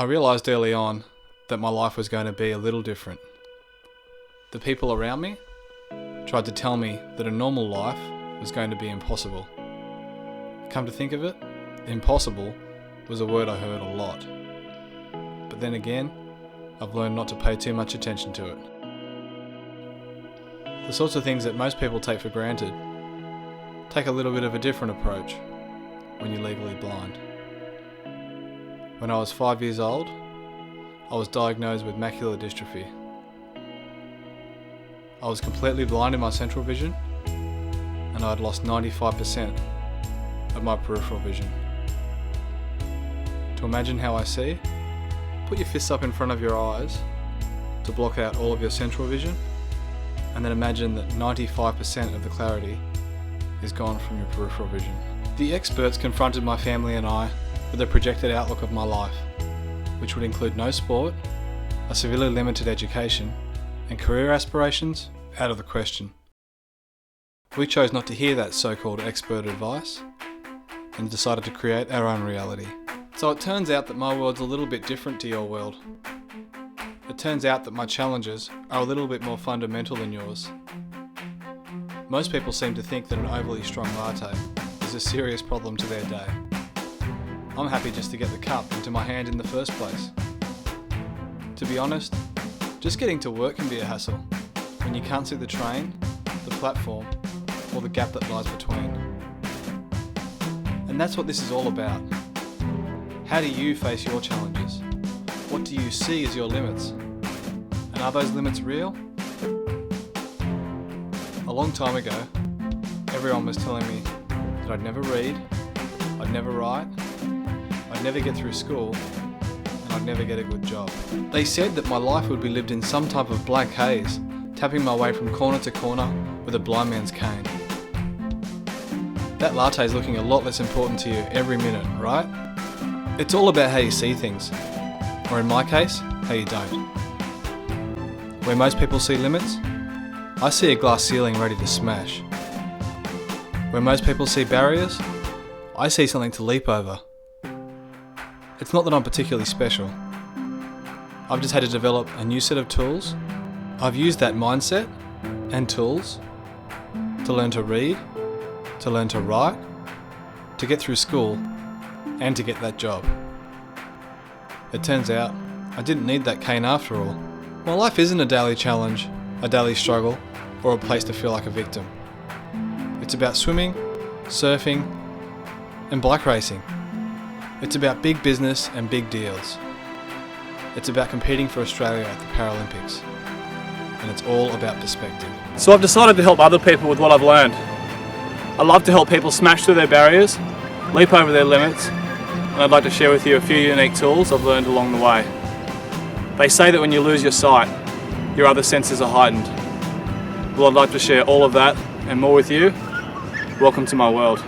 realised early on that my life was going to be a little different. The people around me tried to tell me that a normal life was going to be impossible. Come to think of it, impossible was a word I heard a lot. But then again, I've learned not to pay too much attention to it. The sorts of things that most people take for granted take a little bit of a different approach when you're legally blind. When I was 5 years old, I was diagnosed with macular dystrophy. I was completely blind in my central vision, and I had lost 95% of my peripheral vision. To imagine how I see, put your fists up in front of your eyes to block out all of your central vision, and then imagine that 95% of the clarity is gone from your peripheral vision. The experts confronted my family and I with a projected outlook of my life, which would include no sport, a severely limited education, and career aspirations out of the question. We chose not to hear that so-called expert advice and decided to create our own reality. So it turns out that my world's a little bit different to your world. It turns out that my challenges are a little bit more fundamental than yours. Most people seem to think that an overly strong latte is a serious problem to their day. I'm happy just to get the cup into my hand in the first place. To be honest, just getting to work can be a hassle when you can't see the train, the platform, or the gap that lies between. And that's what this is all about. How do you face your challenges? What do you see as your limits? And are those limits real? A long time ago, everyone was telling me that I'd never read, I'd never write, I'd never get through school, and I'd never get a good job. They said that my life would be lived in some type of black haze, tapping my way from corner to corner with a blind man's cane. That latte is looking a lot less important to you every minute, right? It's all about how you see things, or in my case, how you don't. Where most people see limits, I see a glass ceiling ready to smash. Where most people see barriers, I see something to leap over. It's not that I'm particularly special. I've just had to develop a new set of tools. I've used that mindset and tools to learn to read, to learn to write, to get through school, and to get that job. It turns out I didn't need that cane after all. My life isn't a daily challenge, a daily struggle, or a place to feel like a victim. It's about swimming, surfing, and bike racing. It's about big business and big deals. It's about competing for Australia at the Paralympics. And it's all about perspective. So I've decided to help other people with what I've learned. I love to help people smash through their barriers, leap over their limits, and I'd like to share with you a few unique tools I've learned along the way. They say that when you lose your sight, your other senses are heightened. Well, I'd like to share all of that and more with you. Welcome to my world.